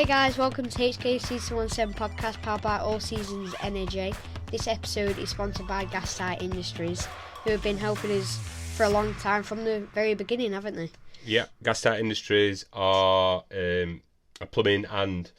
Hey guys, welcome to HKC 17 podcast powered by All Seasons Energy. This episode is sponsored by Gasite Industries, who have been helping us for a long time from the very beginning, haven't they? Yeah, Gasite Industries are a plumbing and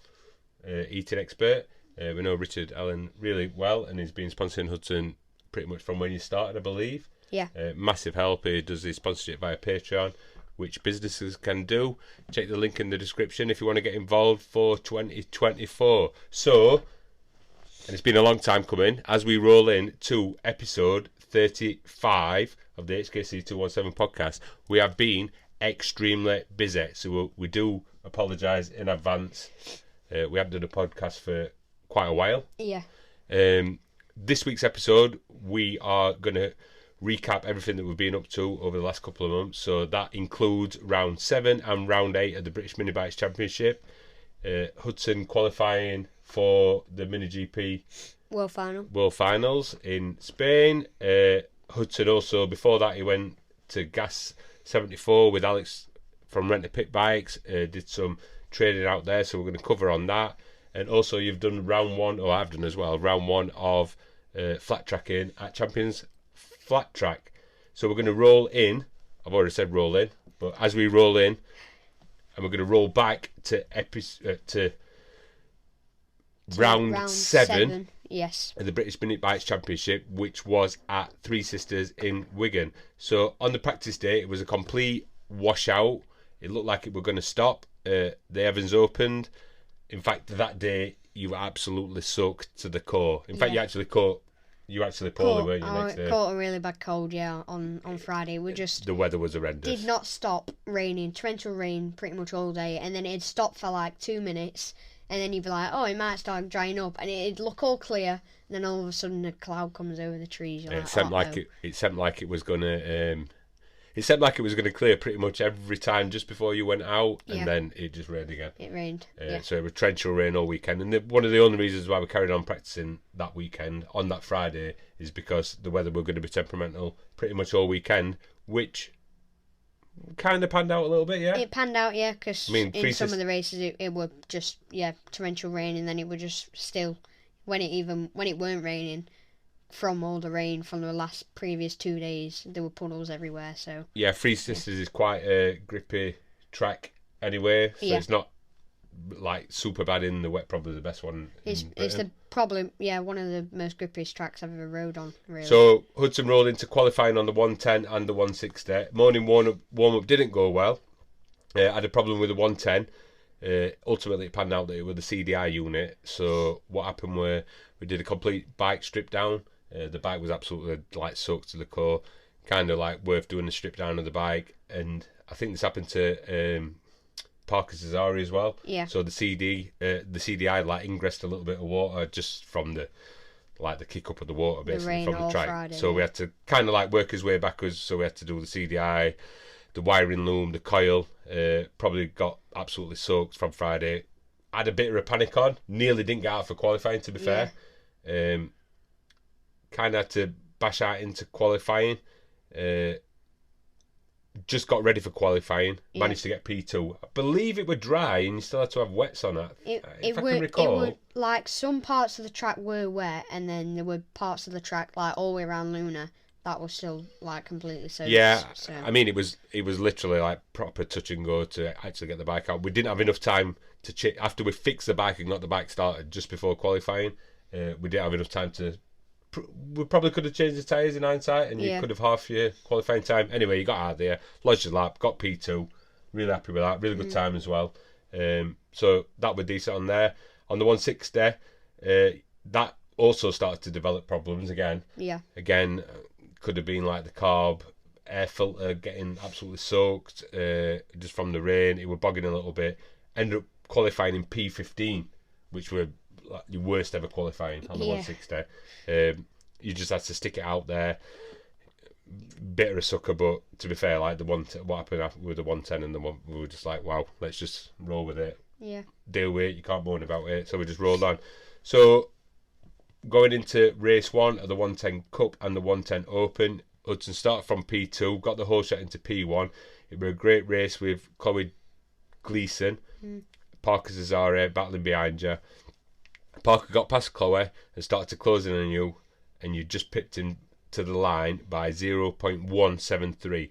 heating expert. We know Richard Allen really well, and he's been sponsoring Hudson pretty much from when you started, I believe. Yeah. Massive help. He does his sponsorship via Patreon, which businesses can do. Check the link in the description if you want to get involved for 2024. So, and it's been a long time coming, as we roll in to episode 35 of the HKC 217 podcast, we have been extremely busy. So we do apologise in advance. We haven't done a podcast for quite a while. Yeah. This week's episode, we are going to recap everything that we've been up to over the last couple of months. So that includes round 7 and round 8 of the British Mini Bikes Championship. Hudson qualifying for the MiniGP World Finals in Spain. Hudson also, before that, he went to Gas 74 with Alex from Rent a Pit Bikes. Did some training out there, so we're going to cover on that. And also, you've done round 1, or I've done as well, round 1 of flat tracking at Champions Flat Track. So we're going to roll in. I've already said roll in, but as we roll in, and we're going to roll back to round 7. Yes. Of the British Mini Bikes Championship, which was at Three Sisters in Wigan. So on the practice day, it was a complete washout. It looked like it were going to stop. The Evans opened. In fact, that day you were absolutely soaked to the core. In fact, you actually caught poorly, weren't you? Next day. Caught a really bad cold, on Friday. The weather was horrendous. Did not stop raining, torrential rain pretty much all day, and then it'd stop for like 2 minutes, and then you'd be like, oh, it might start drying up, and it'd look all clear, and then all of a sudden a cloud comes over the trees. It seemed like it was gonna. It seemed like it was going to clear pretty much every time just before you went out, and then it just rained again. It rained. So it was torrential rain all weekend, and one of the only reasons why we carried on practicing that weekend on that Friday is because the weather were going to be temperamental pretty much all weekend, which kind of panned out a little bit. Yeah, it panned out. Yeah, because in some of the races it were just torrential rain, and then it was just still when it weren't raining. From all the rain from the previous 2 days, there were puddles everywhere. So Three Sisters is quite a grippy track anyway, so it's not like super bad in the wet. Probably the best one. It's one of the most grippiest tracks I've ever rode on. Really. So Hudson rolled into qualifying on the 110 and the 160. Morning warm up didn't go well. Had a problem with the 110. Ultimately, it panned out that it was the CDI unit. So what happened were we did a complete bike strip down. The bike was absolutely soaked to the core, kind of worth doing the strip down of the bike. And I think this happened to Parker Cesari as well. Yeah. So the CDI ingressed a little bit of water just from the kick up of the water basically from the track. Friday, so we had to kind of work his way backwards. So we had to do the CDI, the wiring loom, the coil. Probably got absolutely soaked from Friday. Had a bit of a panic on. Nearly didn't get out for qualifying, to be fair. Kind of had to bash out into qualifying. Just got ready for qualifying. Managed to get P2. I believe it were dry and you still had to have wets on that. If I can recall. It were, some parts of the track were wet, and then there were parts of the track all the way around Luna that was still completely soaked. Yeah, so. I mean it was literally proper touch and go to actually get the bike out. We didn't have enough time to after we fixed the bike and got the bike started just before qualifying. We didn't have enough time to. We probably could have changed the tyres in hindsight, and you could have half your qualifying time. Anyway, you got out there, lodged your lap, got P2. Really happy with that. Really good time as well. So that was decent on there. On the 160, that also started to develop problems again. Yeah. Again, could have been the carb air filter getting absolutely soaked just from the rain. It was bogging a little bit. Ended up qualifying in P15, which were your worst ever qualifying on the 160. You just had to stick it out there. Bit of a sucker, but to be fair, what happened with the 110 and the one, we were just wow, let's just roll with it. Yeah. Deal with it. You can't moan about it. So we just rolled on. So going into race 1 of the 110 Cup and the 110 Open, Hudson started from P2, got the whole shot into P1. It was a great race with Chloe Gleason. Parker Cesare battling behind you. Parker got past Chloe and started to close in on you, and you just pipped him to the line by 0.173.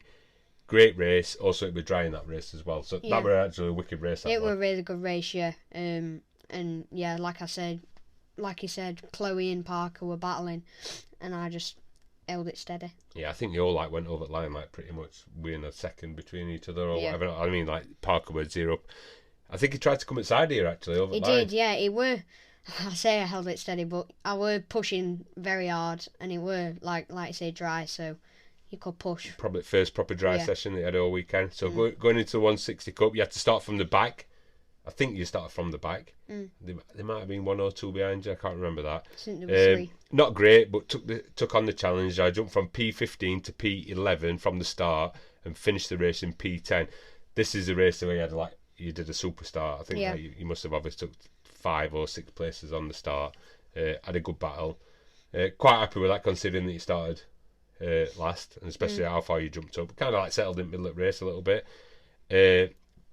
Great race. Also, it was dry in that race as well. So that was actually a wicked race. It was a really good race, yeah. And yeah, like you said, Chloe and Parker were battling, and I just held it steady. Yeah, I think they all went over the line pretty much within a second between each other or Yeah. whatever. I mean, Parker was 0. I think he tried to come inside here actually over the line. He did, yeah. It were. I say I held it steady, but I were pushing very hard, and it were like I say, dry, so you could push. Probably first proper dry session they had all weekend. So going into the 160 Cup, you had to start from the back. I think you started from the back. There might have been 1 or 2 behind you. I can't remember that. I think there was 3. Not great, but took on the challenge. I jumped from P15 to P11 from the start and finished the race in P10. This is a race where you did a superstar. I think you must have obviously took 5 or 6 places on the start. Had a good battle. Quite happy with that considering that you started last, and especially how far you jumped up. Kind of settled in the middle of the race a little bit.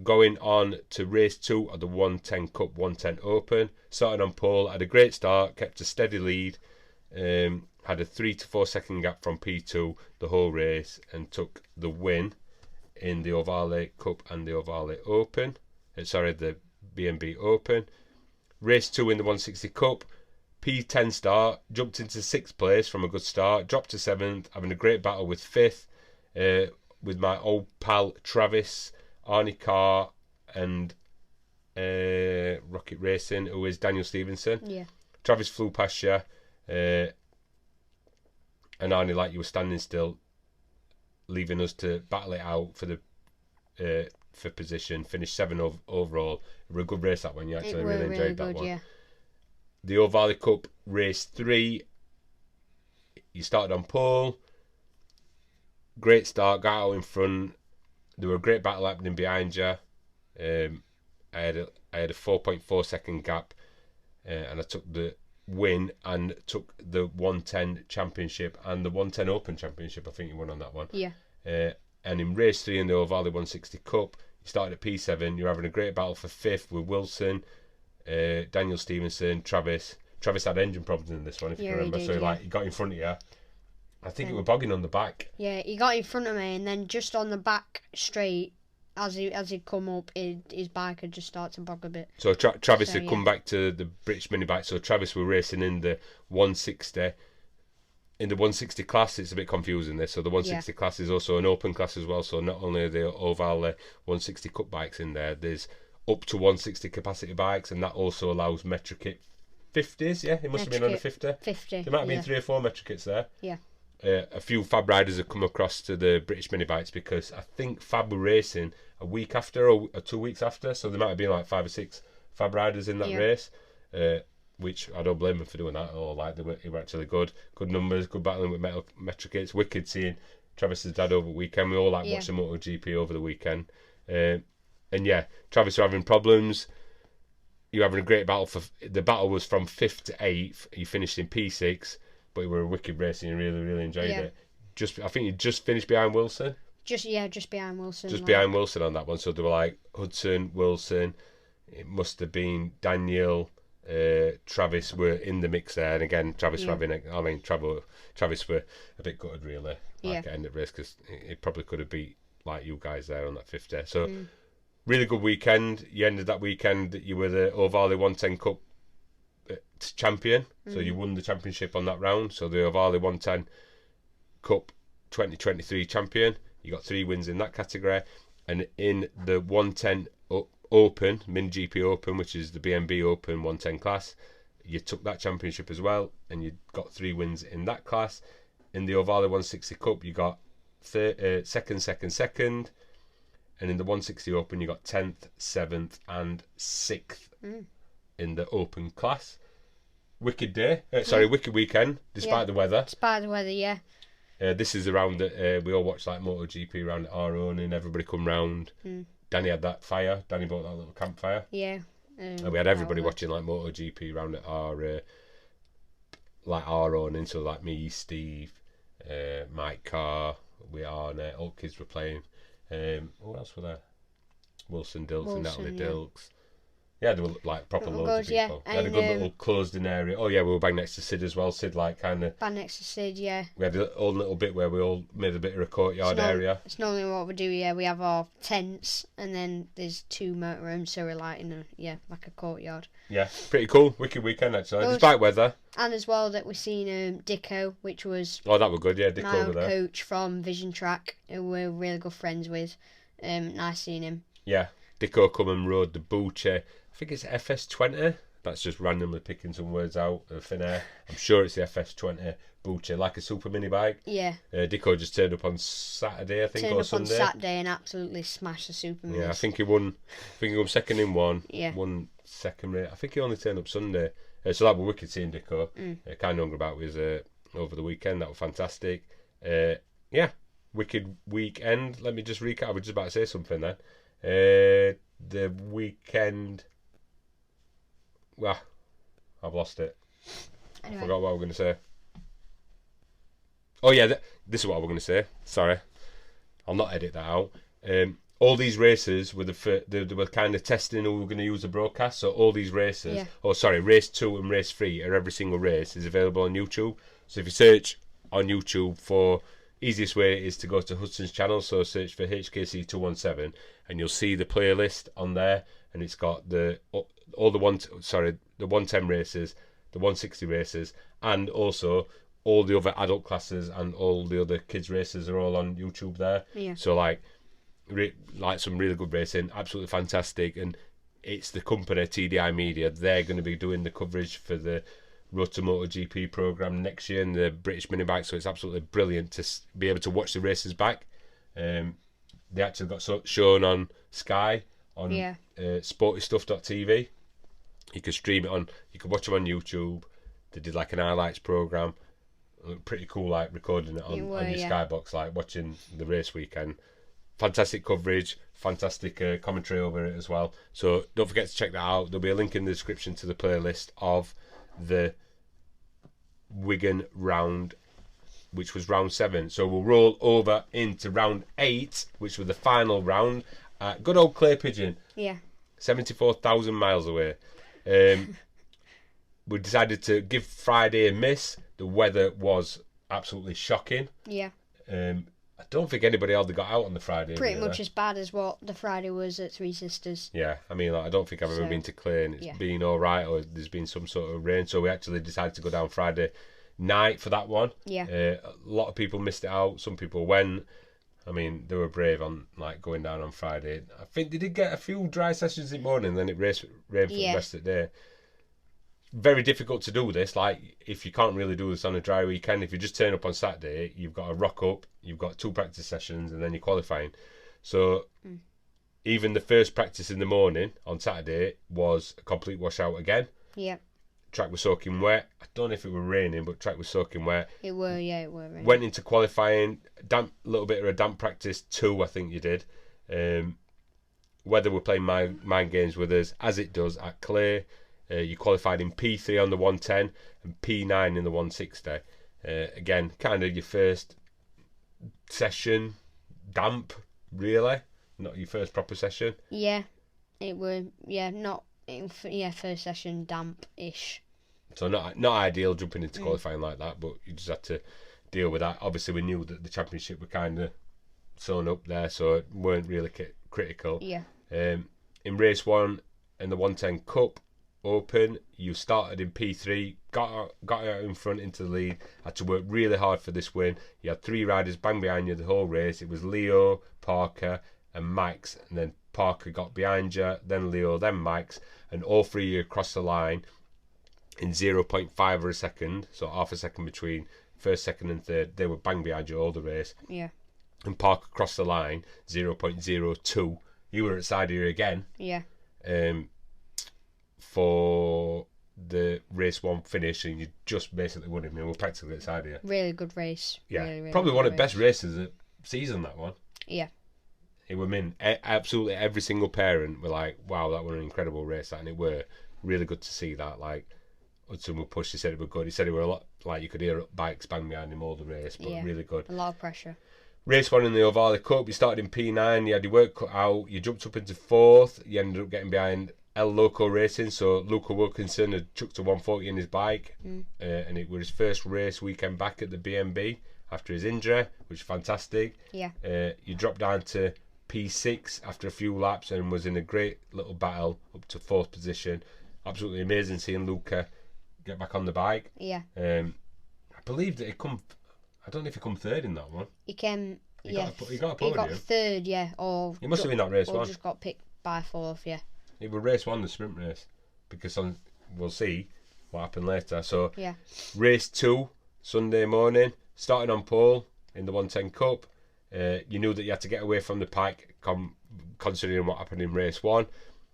Going on to race 2 of the 110 Cup 110 Open. Started on pole, had a great start, kept a steady lead, had a 3 to 4 second gap from P2 the whole race, and took the win in the Ohvale Cup and the Ohvale Open. The B&B Open. Race 2 in the 160 Cup. P10 start, jumped into 6th place from a good start, dropped to 7th, having a great battle with 5th, with my old pal Travis, Arnie Carr, and Rocket Racing, who is Daniel Stevenson. Yeah. Travis flew past you, and Arnie, you were standing still, leaving us to battle it out for the for position. Finished 7th overall. It was a good race that one. You actually really enjoyed that one. Yeah. The Ohvale Cup race 3. You started on pole. Great start. Got out in front. There were a great battle happening behind you. I had a 4.4 second gap, and I took the win and took the 110 championship and the 110 Open championship. I think you won on that one. Yeah. And in race 3 in the Ohvale 160 Cup, you started at P7. You're having a great battle for 5th with Wilson, Daniel Stevenson, Travis. Travis had engine problems in this one, if you can remember. He got in front of you. I think it was bogging on the back. Yeah, he got in front of me, and then just on the back straight, as he'd come up, his bike had just started to bog a bit. So Travis had come back to the British mini bike. So Travis were racing in the 160. In the 160 class, it's a bit confusing this. So the 160 class is also an open class as well. So not only are the Ohvale 160 Cup bikes in there, there's up to 160 capacity bikes, and that also allows Metro Kit 50s. Yeah, it must have been on a 50. 50. There might have been 3 or 4 Metro Kits there. Yeah. A few Fab riders have come across to the British mini bikes because I think Fab were racing a week after or 2 weeks after, so there might have been 5 or 6 Fab riders in that race, which I don't blame them for doing that at all. They were actually good numbers, good battling with Metro Kits. Wicked seeing Travis's dad over the weekend. We all watching MotoGP over the weekend, and Travis were having problems. You were having a great battle. The battle was from 5th to 8th. You finished in P6. But it were a wicked race and you really, really enjoyed it. I think you just finished behind Wilson. Just behind Wilson. Just behind Wilson on that one. So they were Hudson, Wilson. It must have been Daniel, Travis were in the mix there. And again, Travis were Travis were a bit gutted really. At the end of the race because it probably could have beat you guys there on that 50. So really good weekend. You ended that weekend. You were the Ohvale 110 Cup champion, so you won the championship on that round. So the Ohvale 110 Cup 2023 champion, you got 3 wins in that category, and in the 110 Open, MiniGP Open, which is the B&B Open 110 class, you took that championship as well, and you got 3 wins in that class. In the Ohvale 160 Cup, you got second, and in the 160 Open, you got 10th, 7th, and 6th in the Open class. Wicked day. Wicked weekend, despite the weather. Despite the weather, yeah. This is around that we all watched MotoGP around at our own, and everybody come round. Danny had that fire. Danny bought that little campfire. Yeah. And we had everybody watching MotoGP around at our own, and so me, Steve, Mike Carr, all kids were playing. Who else were there? Wilson Dilks and Natalie Dilks. Yeah, there were like proper loads of people. Yeah. We had a good little closed-in area. Oh yeah, we were bang next to Sid as well. Sid like kind of. Bang next to Sid, yeah. We had a old little bit where we all made a bit of a courtyard area. It's normally what we do. Yeah, we have our tents, and then there's 2 motorhomes, so we're like in like a courtyard. Yeah, pretty cool. Wicked weekend actually, despite weather. And as well that we've seen Dicko, which was that was good. Yeah, Dicko my over there. coach from Vision Track, who we're really good friends with. Nice seeing him. Yeah, Dicko come and rode the Buche. I think it's FS20. That's just randomly picking some words out of thin air. I'm sure it's the FS20 Buche, like a super mini bike. Yeah. Dicko just turned up on Saturday, I think, or Sunday. Turned up on Saturday and absolutely smashed the super mini. Yeah, I think he won second in one. Yeah. Won second rate. I think he only turned up Sunday. So that was wicked seeing Dicko. Kind of hungry about his over the weekend. That was fantastic. Yeah, wicked weekend. Let me just recap. I was just about to say something then. The weekend. Well, I've lost it. Anyway. I forgot what I was going to say. Oh yeah, this is what I was going to say. Sorry, I'll not edit that out. All these races were they were kind of testing who we were going to use the broadcast. So all these races, race 2 and race 3, or every single race is available on YouTube. So if you search on YouTube for, easiest way is to go to Hudson's channel. So search for HKC 217, and you'll see the playlist on there, and it's got the 110 races, the 160 races, and also all the other adult classes and all the other kids races are all on YouTube there. Yeah. So like some really good racing, absolutely fantastic, and it's the company TDI Media. They're going to be doing the coverage for the Road to MotoGP program next year in the British mini bike. So it's absolutely brilliant to be able to watch the races back. They actually got shown on Sky on sportystuff.tv. You can stream it on. You can watch them on YouTube. They did like an highlights program. Pretty cool, like recording it on your Skybox, like watching the race weekend. Fantastic coverage, fantastic commentary over it as well. So don't forget to check that out. There'll be a link in the description to the playlist of the Wigan round, which was round 7. So we'll roll over into round 8, which was the final round. Good old Clay Pigeon. Yeah. 74,000 miles away. We decided to give Friday a miss. The weather was absolutely shocking. Yeah. I don't think anybody hardly got out on the Friday. Pretty much as bad as what the Friday was at Three Sisters. Yeah, I mean, I don't think I've ever been to Clay and it's been all right, or there's been some sort of rain. So we actually decided to go down Friday night for that one. Yeah. A lot of people missed it out. Some people went. I mean, they were brave on like going down on Friday. I think they did get a few dry sessions in the morning, then it rained for the rest of the day. Very difficult to do this. Like, if you can't really do this on a dry weekend, if you just turn up on Saturday, you've got to rock up, you've got 2 practice sessions, and then you're qualifying. So even the first practice in the morning on Saturday was a complete washout again. Yeah. Track was soaking wet. I don't know if it were raining, but track was soaking wet. It were raining. Went into qualifying, little bit of a damp practice 2, I think you did. Weather were playing mind games with us, as it does at Clay. You qualified in P3 on the 110 and P9 in the 160. Again, kind of your first session, damp, really. Not your first proper session. Yeah, it were. First session, damp-ish. So not ideal jumping into qualifying like that, but you just had to deal with that. Obviously, we knew that the championship were kind of sewn up there, so it weren't really critical. Yeah. In race 1 in the 110 Cup Open, you started in P3, got out in front into the lead, had to work really hard for this win. You had 3 riders bang behind you the whole race. It was Leo, Parker and Max, and then Parker got behind you, then Leo, then Max, and all 3 of you crossed the line in 0.5 of a second, so half a second between first, second and third. They were bang behind you all the race. Yeah. And Parker crossed the line 0.02. You were at side of you again. Yeah. For the race 1 finish, and you just basically won it. I mean, we're practically at side of you. Really good race. Yeah. Really Probably one of the best races of the season, that one. Yeah. It were absolutely every single parent were like, wow, that was an incredible race, and it were really good to see that. Like, Hudson would push, he said it were good. He said it were a lot, like you could hear bikes bang behind him all the race, but really good. A lot of pressure. Race 1 in the Ohvale Cup, you started in P9, you had your work cut out, you jumped up into 4th, you ended up getting behind El Loco Racing. So Luca Wilkinson had chucked a 140 in his bike, and it was his first race weekend back at the BMB after his injury, which is fantastic. Yeah. You dropped down to P6 after a few laps and was in a great little battle up to 4th position. Absolutely amazing seeing Luca get back on the bike. Yeah. I believe that he come. I don't know if he come 3rd in that one. He came. He yeah. got a podium. He got 3rd. Yeah. Or he must have been that race or one. Just got picked by 4th. Yeah. It was race 1, the sprint race, because we'll see what happened later. So yeah. Race 2 Sunday morning, starting on pole in the 110 Cup. You knew that you had to get away from the pack, considering what happened in race 1.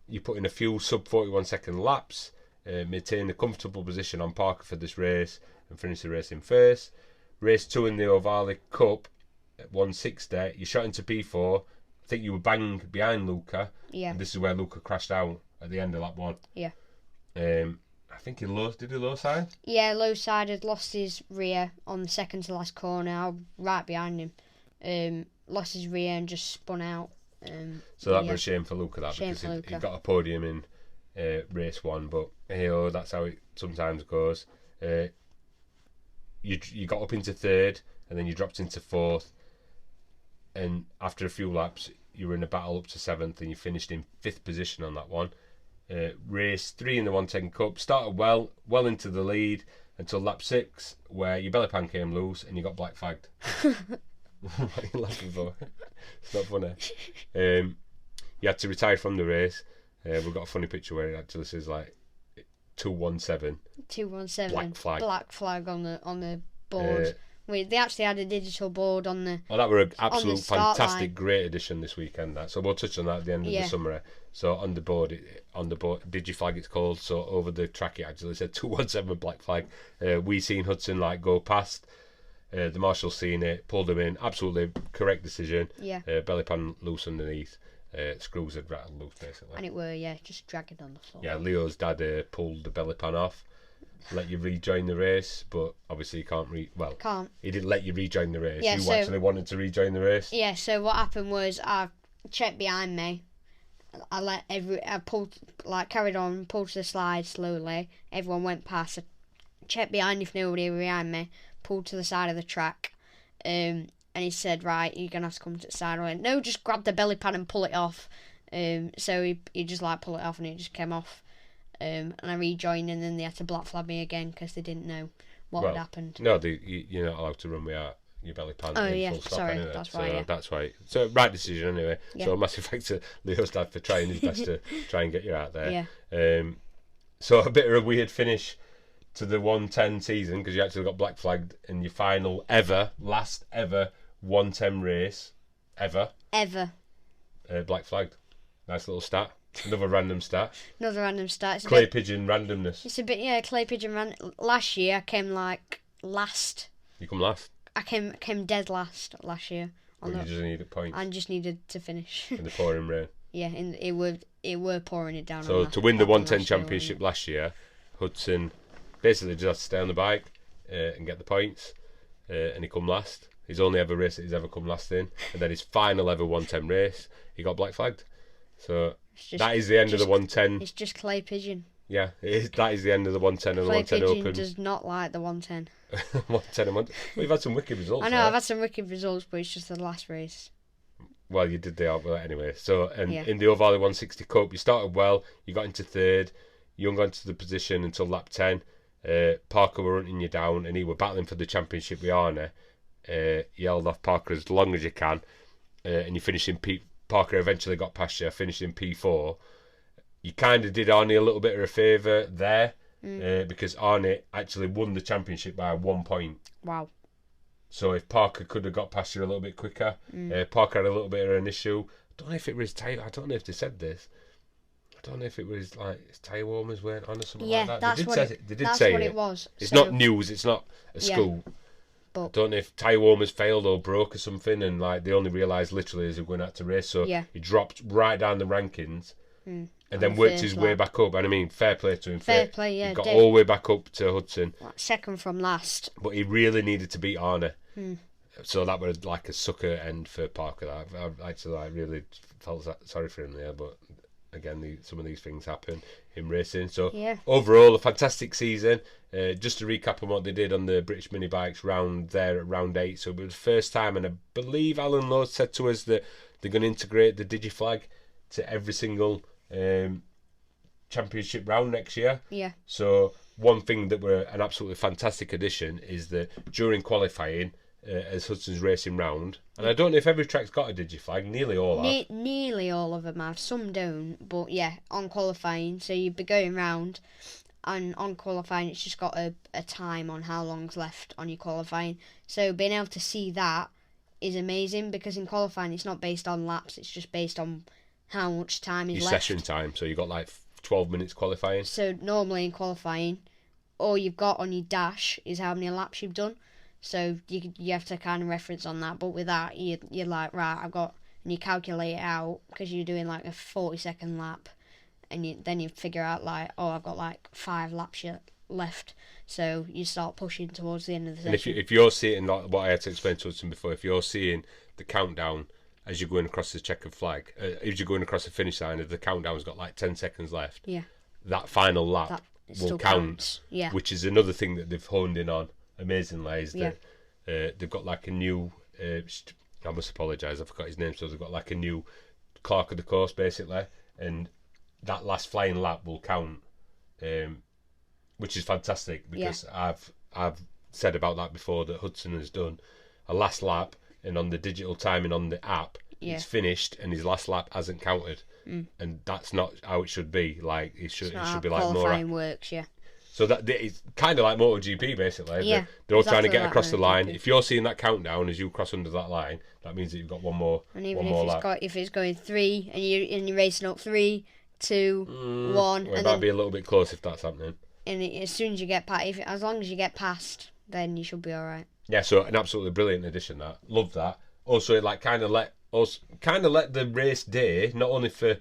You put in a few sub 41 second laps, maintained a comfortable position on Parker for this race, and finished the race in first. Race 2 in the Ohvale Cup at 160, you shot into P4. I think you were bang behind Luca. Yeah. And this is where Luca crashed out at the end of lap 1. Yeah. I think did he low side? Yeah, low side had lost his rear on the second to last corner. I was right behind him. Lost his rear and just spun out. So that was a shame for Luca, because he got a podium in race 1, but hey, that's how it sometimes goes. You got up into 3rd and then you dropped into 4th, and after a few laps you were in a battle up to 7th and you finished in 5th position on that one. Race 3 in the 110 Cup, started well into the lead until lap 6, where your belly pan came loose and you got black flagged. What are you laughing for? It's not funny. You had to retire from the race. We've got a funny picture where it actually says like 217. 217. Black flag on the board. They actually had a digital board on the. Oh, that were an absolute fantastic, line. Great addition this weekend. So we'll touch on that at the end of the summary. So on the board, digiflag it's called. So over the track it actually said 217 black flag. We seen Hudson go past. The marshal seen it, pulled him in. Absolutely correct decision. Yeah. Belly pan loose underneath. Screws had rattled loose basically. And it were just dragging on the floor. Yeah, Leo's dad pulled the belly pan off. Let you rejoin the race, but obviously you can't can't. He didn't let you rejoin the race. Yeah, you actually wanted to rejoin the race. Yeah, so what happened was I checked behind me. I pulled, carried on, pulled to the slide slowly. Everyone went past. I checked behind if nobody was behind me. Pulled to the side of the track. And he said, right, you're gonna have to come to the side. I went, no, just grab the belly pan and pull it off. So he just pull it off and it just came off. And I rejoined, and then they had to black flag me again because they didn't know what had happened. No, you're not allowed to run without your belly pan. Oh yeah, full stop sorry, anyway. that's why. Yeah. That's why. So right decision anyway. Yeah. So massive thanks to Leo's dad for trying his best to try and get you out there. Yeah. So a bit of a weird finish to the 110 season, because you actually got black flagged in your final last ever 110 race ever. Black flagged. Nice little stat. Another random stat. It's clay pigeon randomness. It's a bit, clay pigeon last year I came last. You come last? I came dead last year. You just needed points. I just needed to finish. In the pouring rain. Yeah, it were pouring it down. So to win the 110 championship last year, Hudson basically just had to stay on the bike and get the points, and he come last. His only ever race that he's ever come last in, and then his final ever 110 race, he got black flagged. So that is the end of the 110. It's just clay pigeon. Yeah, that is the end of the 110 and the 110 Clay Open. pigeon does not like the 110. 110 and 110. We've had some wicked results. I know, right? I've had some wicked results, but it's just the last race. Well, you did the anyway. So, in the Ohvale 160 Cup, you started well. You got into 3rd. You hung on to the position until lap 10. Parker were hunting you down, and he were battling for the championship with Arne. You held off Parker as long as you can, and you finished in P. Parker eventually got past you, finished in P4. You kind of did Arne a little bit of a favour there, because Arne actually won the championship by 1 point. Wow. So if Parker could have got past you a little bit quicker, Parker had a little bit of an issue. I don't know if it was I don't know if they said this. I don't know if it was his tyre warmers weren't on or something like that. That's what it was. It's not news. It's not a school. But I don't know if tyre warmers failed or broke or something, and they only realised literally as they were going out to race. So he dropped right down the rankings, and then worked his way back up. And I mean, fair play to him. Fair play, yeah. He got all the way back up to Hudson. Second from last. But he really needed to beat Arne. So that was like a sucker end for Parker. I actually really felt sorry for him there, but again, some of these things happen in racing. So Yeah. overall, a fantastic season. Just to recap on what they did on the British mini bikes round there at round 8. So it was the first time, and I believe Alan Lowe said to us that they're going to integrate the DigiFlag to every single championship round next year. Yeah. So one thing that were an absolutely fantastic addition is that during qualifying, as Hudson's racing round, and I don't know if every track's got a DigiFlag, nearly all have. Nearly all of them have. Some don't, but yeah, on qualifying, so you'd be going round, and on qualifying, it's just got a time on how long's left on your qualifying. So being able to see that is amazing, because in qualifying, it's not based on laps, it's just based on how much time is your left. Session time, so you got like 12 minutes qualifying. So normally in qualifying, all you've got on your dash is how many laps you've done. So you have to kind of reference on that. But with that, you're like, right, I've got, and you calculate it out, because you're doing like a 40-second lap, and then you figure out like, oh, I've got like 5 laps left. So you start pushing towards the end of the session. And if you're seeing, like what I had to explain to Hudson before, if you're seeing the countdown as you're going across the checkered flag, as you're going across the finish line, if the countdown's got like 10 seconds left, that final lap will count, which is another thing that they've honed in on amazingly, is that they've got like a new, I must apologise, I forgot his name, so they've got like a new clerk of the course basically, and that last flying lap will count, which is fantastic, because I've said about that before, that Hudson has done a last lap, and on the digital timing on the app, it's finished, and his last lap hasn't counted, and that's not how it should be. Like it should be like more. Qualifying works, So that it's kind of like MotoGP basically. Yeah, they're all trying to get across the line. If you're seeing that countdown as you cross under that line, that means that you've got one more. And even if it's going 3, and you're racing up 3, 2, 1, well, it might be a little bit close if that's happening. And as soon as you get past, as long as you get past, then you should be all right. Yeah, so an absolutely brilliant addition. That, love that. Also, it like kind of let the race day, not only for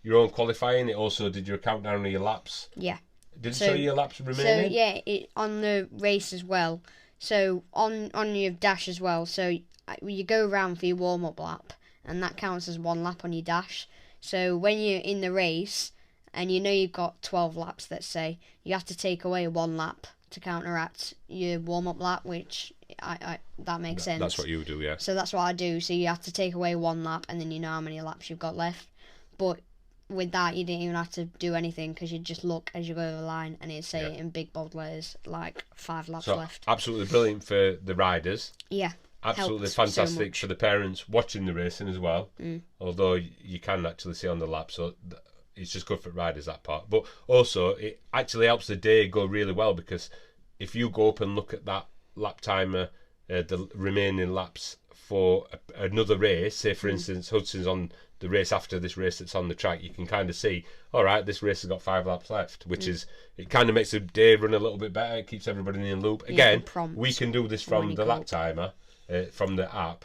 your own qualifying, it also did your countdown of your laps. Yeah. Did it show you your laps remaining? So on the race as well. So on your dash as well. So you go around for your warm up lap, and that counts as 1 lap on your dash. So when you're in the race, and you know you've got 12 laps, let's say, you have to take away 1 lap to counteract your warm-up lap, which that makes sense. That's what you do, yeah. So that's what I do. So you have to take away 1 lap, and then you know how many laps you've got left. But with that, you didn't even have to do anything, because you just look as you go over the line, and it'd say in big bold letters, like 5 laps left. Absolutely brilliant for the riders. Yeah. Absolutely fantastic for the parents watching the racing as well. Although you can actually see on the lap, so it's just good for riders, that part. But also, it actually helps the day go really well, because if you go up and look at that lap timer, the remaining laps for another race, say for instance Hudson's on the race after this race that's on the track, you can kind of see, all right, this race has got 5 laps left, which is, it kind of makes the day run a little bit better. It keeps everybody in the loop. Again, we can do this from the lap timer, from the app.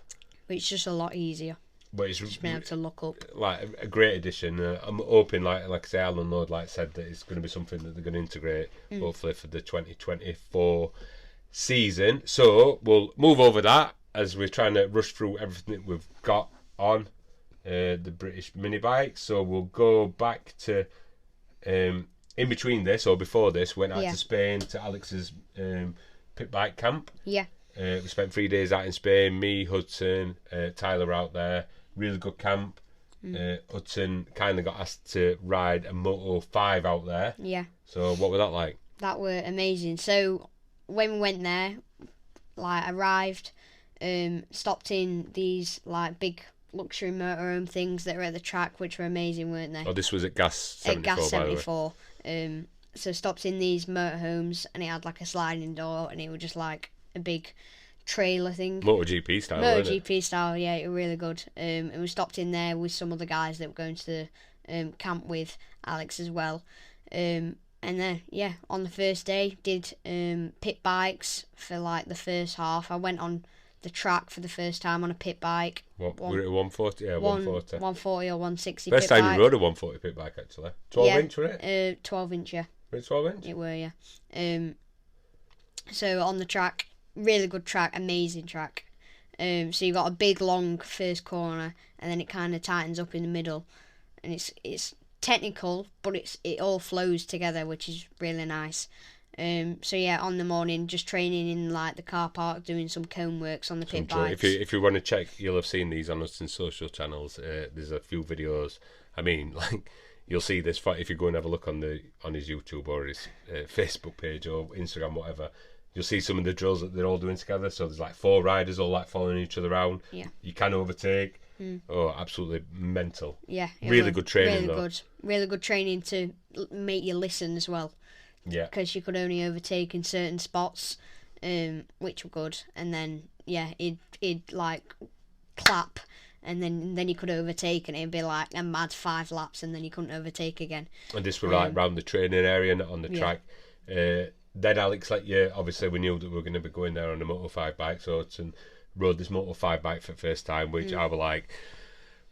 It's just a lot easier. But it's just being able to look up. Like a great addition. I'm hoping, like I say, Alan Lord said, that it's going to be something that they're going to integrate, hopefully for the 2024 season. So we'll move over that as we're trying to rush through everything that we've got on the British mini bike. So we'll go back to in between this, or before this, went out to Spain to Alex's pit bike camp. Yeah. We spent 3 days out in Spain. Me, Hudson, Tyler out there. Really good camp. Hudson kind of got asked to ride a Moto 5 out there. Yeah. So what was that like? That were amazing. So when we went there, arrived, stopped in these big luxury motorhome things that were at the track, which were amazing, weren't they? Oh, this was at Gas 74. At Gas 74. So stopped in these motorhomes, and it had a sliding door, and it was just a big trailer thing. MotoGP style. MotoGP style, yeah, it was really good. And we stopped in there with some of the guys that were going to the camp with Alex as well. And then, on the first day, did pit bikes for the first half. I went on the track for the first time on a pit bike. What, were it a 140? Yeah, 140. 140 or 160 First pit time bike. you rode a 140 pit bike, actually. 12-inch, were it? 12-inch, yeah. Were it 12-inch? It were, yeah. So on the track, really good track, amazing track. So you've got a big, long first corner, and then it kind of tightens up in the middle, and it's technical, but it all flows together, which is really nice. So yeah, on the morning, just training in like the car park, doing some cone works on the pit bikes. If you want to check, you'll have seen these on Hudson's social channels. There's a few videos. I mean, like you'll see this if you go and have a look on his YouTube or his Facebook page or Instagram, whatever. You'll see some of the drills that they're all doing together. So there's like 4 riders all like following each other around. Yeah. You can overtake. Oh, absolutely mental. Yeah. Really good training. Really good training to make you listen as well. Yeah. Because you could only overtake in certain spots, which were good. And then he'd like clap, and then you could overtake, and it'd be like a mad 5 laps, and then you couldn't overtake again. And this was like round the training area, not on the track. Then Alex let you. Obviously, we knew that we were going to be going there on a Moto 5 bike, so Hudson rode this Moto 5 bike for the first time, which I was like,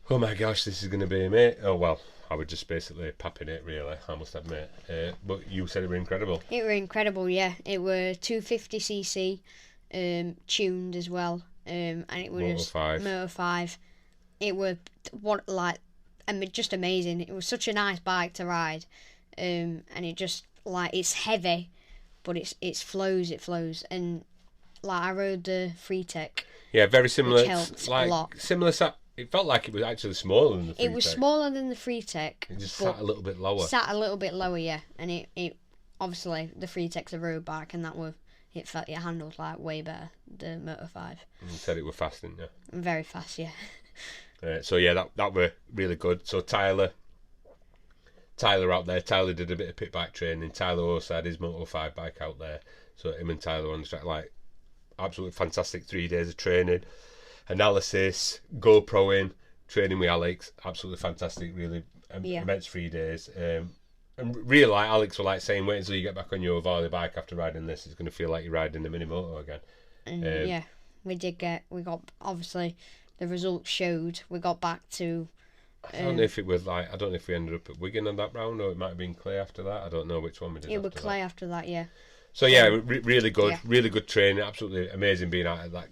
oh my gosh, this is going to be me. Oh well. I was just basically papping it, really, I must admit. But you said it were incredible. It were incredible, yeah. It were 250cc, tuned as well, and it was Moto 5. It were just amazing. It was such a nice bike to ride, and it just like it's heavy, but it flows, and like I rode the Free Tech. Yeah, very similar. Which helped a lot. Similar. It felt like it was actually smaller than the Free Tech. It was smaller than the Free Tech. It just sat a little bit lower. Yeah. And it obviously the Free Tech's a road bike, and it handled like way better the Moto 5. You said it were fast, didn't you? Very fast, yeah. So yeah, that were really good. So Tyler out there. Tyler did a bit of pit bike training. Tyler also had his Moto 5 bike out there. So him and Tyler on the track, like absolutely fantastic 3 days of training. Analysis, GoProing, training with Alex, absolutely fantastic, really immense 3 days. And really, like Alex were like saying, wait until you get back on your Ohvale bike after riding this, it's going to feel like you're riding the mini moto again. And we got obviously the results showed we got back to. I don't know if we ended up at Wigan on that round, or it might have been Clay after that. I don't know which one we did. It was Clay after that, yeah. So yeah, really good training, absolutely amazing being out at that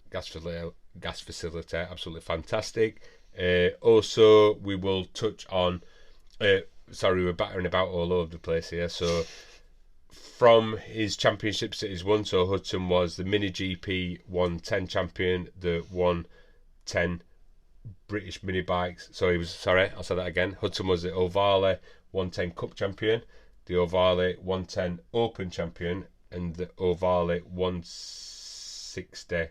gas facility, absolutely fantastic. Also, we will touch on. We're battering about all over the place here. So, from his championships that he's won, so Hudson was the MiniGP 110 champion, the 110 British mini bikes. So he was. Sorry, I'll say that again. Hudson was the Ohvale 110 Cup champion, the Ohvale 110 Open champion, and the Ohvale 160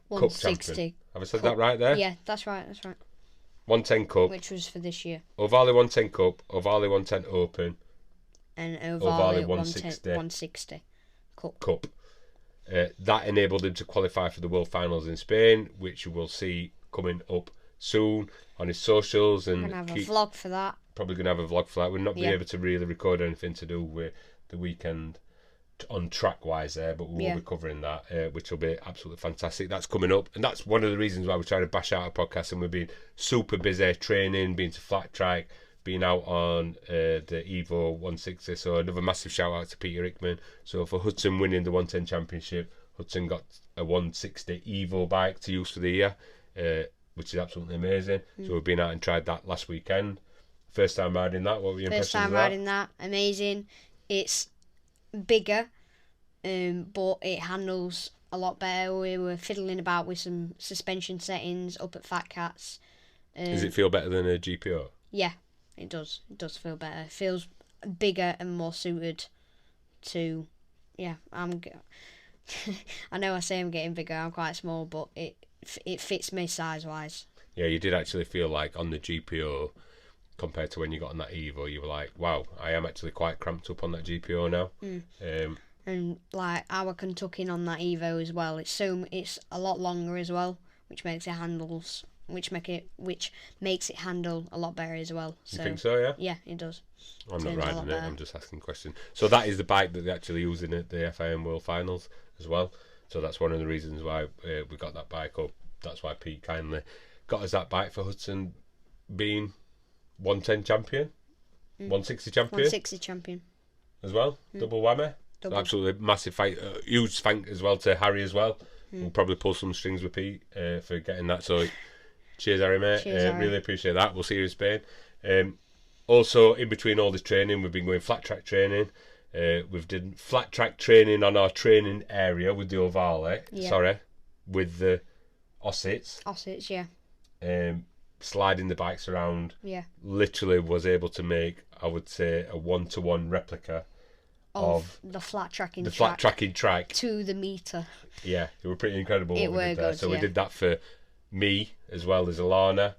Cup champion. Have I said that right there? Yeah, that's right. 110 Cup. Which was for this year. Ohvale 110 Cup, Ohvale 110 Open, and Ohvale 160 Cup. That enabled him to qualify for the World Finals in Spain, which you will see coming up soon on his socials. And we're going to have a vlog for that. Probably going to have a vlog for that. We'll not be able to really record anything to do with the weekend on track wise there, but we will be covering that, which will be absolutely fantastic. That's coming up, and that's one of the reasons why we're trying to bash out a podcast, and we've been super busy training, being to flat track, being out on the Evo 160. So another massive shout out to Peter Hickman. So for Hudson winning the 110 championship, Hudson got a 160 Evo bike to use for the year, which is absolutely amazing. So we've been out and tried that last weekend. First time riding that. What were your impressions of that? First time riding that, amazing. It's bigger, but it handles a lot better. We were fiddling about with some suspension settings up at Fat Cats. Does it feel better than a GPO? Yeah, it does. It does feel better. It feels bigger and more suited to. Yeah, I know I say I'm getting bigger. I'm quite small, but it fits me size wise. Yeah, you did actually feel like on the GPO, compared to when you got on that Evo, you were like, wow, I am actually quite cramped up on that GPO now. And like our Kentucking on that Evo as well, it's a lot longer as well, which makes it handle a lot better as well. So, you think so, yeah? Yeah, it does. I'm not riding it, I'm just asking questions. So that is the bike that they're actually using at the FIM World Finals as well. So that's one of the reasons why we got that bike up. That's why Pete kindly got us that bike for Hudson being 110 champion, 160 champion. 160 champion. As well, double whammy. Double. So absolutely massive fight. Huge thank as well to Harry as well. We'll probably pull some strings with Pete for getting that. So cheers, Harry, mate. Cheers, Harry. Really appreciate that. We'll see you in Spain. Also, in between all this training, we've been going flat track training. We've done flat track training on our training area with the Ohvale. Yeah. Sorry, with the Ossets. Ossets, yeah. Sliding the bikes around. Yeah. Literally was able to make, I would say, a 1-to-1 replica of the flat tracking track to the meter. Yeah, it was pretty incredible. It were good. So we did that for me as well as Alana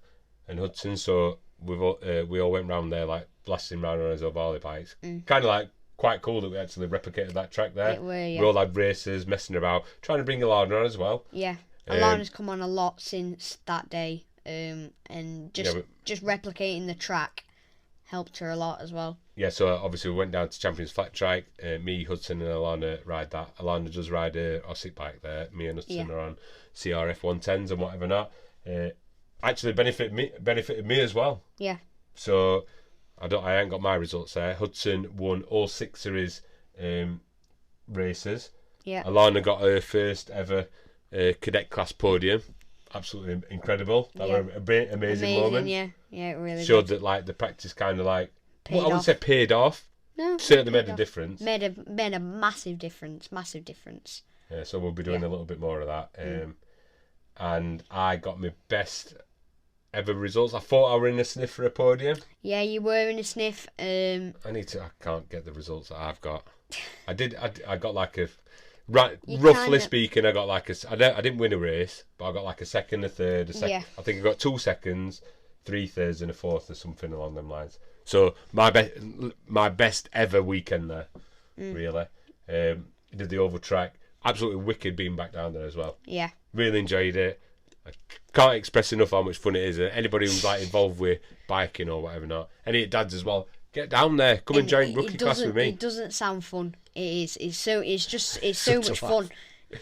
and Hudson. So we all went round there like blasting round on his Ohvale bikes. Kind of like quite cool that we actually replicated that track there. It were, yeah. We all had races, messing about, trying to bring Alana on as well. Yeah, Alana's come on a lot since that day, and just replicating the track helped her a lot as well. Yeah, so obviously we went down to Champions Flat Track. Me, Hudson and Alana ride that. Alana does ride a Osset bike there. Me and Hudson are on CRF 110s and whatever not. Actually benefited me as well. Yeah. So I ain't got my results there. Hudson won all 6 series races. Yeah. Alana got her first ever cadet class podium. Absolutely incredible. That was an amazing moment. Yeah, it really showed did. that like the practice kind of like I Paid wouldn't off. say paid off. No, Certainly paid made a off. difference. Made a massive difference. Yeah, so we'll be doing a little bit more of that. And I got my best ever results. I thought I were in a sniff for a podium. Yeah, you were in a sniff. I can't get the results that I've got. I got like a roughly speaking. I got like I didn't win a race, but I got like a second, a third, a second. Yeah. I think I got 2 seconds, 3 thirds, and a fourth, or something along them lines. So my best ever weekend there, really. Did the oval track. Absolutely wicked being back down there as well. Yeah. Really enjoyed it. I can't express enough how much fun it is. Anybody who's like involved with biking or whatever not, any dads as well, get down there. Come and join rookie class with me. It doesn't sound fun. It is. It's so much fun.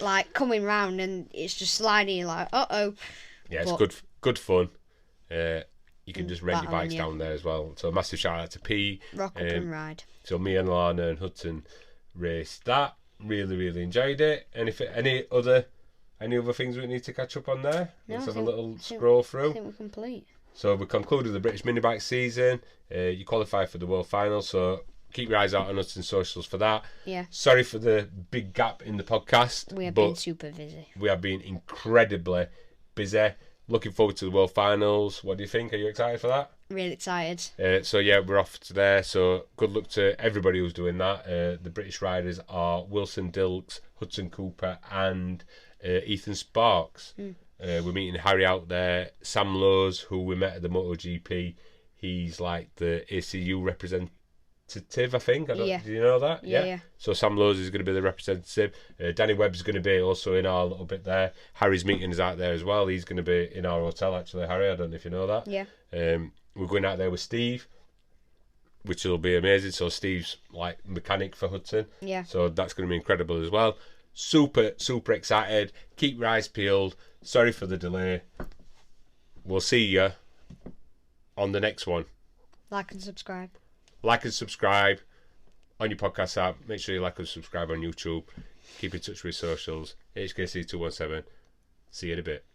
Like coming round and it's just sliding. You're like, Yeah, it's good fun. You can just rent your bikes down there as well. So a massive shout out to P. Rock up and ride. So me and Lana and Hudson raced that. Really, really enjoyed it. Any other things we need to catch up on there? No, Let's have a little scroll through. I think we're complete. So we concluded the British minibike season. You qualified for the World Finals, so keep your eyes out on us and socials for that. Yeah. Sorry for the big gap in the podcast. We have been super busy. We have been incredibly busy. Looking forward to the World Finals. What do you think? Are you excited for that? Really excited. So yeah, we're off to there. So good luck to everybody who's doing that. The British riders are Wilson Dilks, Hudson Cooper, and Ethan Sparks. We're meeting Harry out there. Sam Lowe's, who we met at the MotoGP. He's like the ACU representative, I think. Do you know that? Yeah. So Sam Lowe's is going to be the representative. Danny Webb's going to be also in our little bit there. Harry's meeting is out there as well. He's going to be in our hotel, actually, Harry. I don't know if you know that. Yeah. We're going out there with Steve, which will be amazing. So Steve's like mechanic for Hudson. Yeah. So that's going to be incredible as well. Super, super excited. Keep your eyes peeled. Sorry for the delay. We'll see you on the next one. Like and subscribe. Like and subscribe on your podcast app. Make sure you like and subscribe on YouTube. Keep in touch with socials. HKC217. See you in a bit.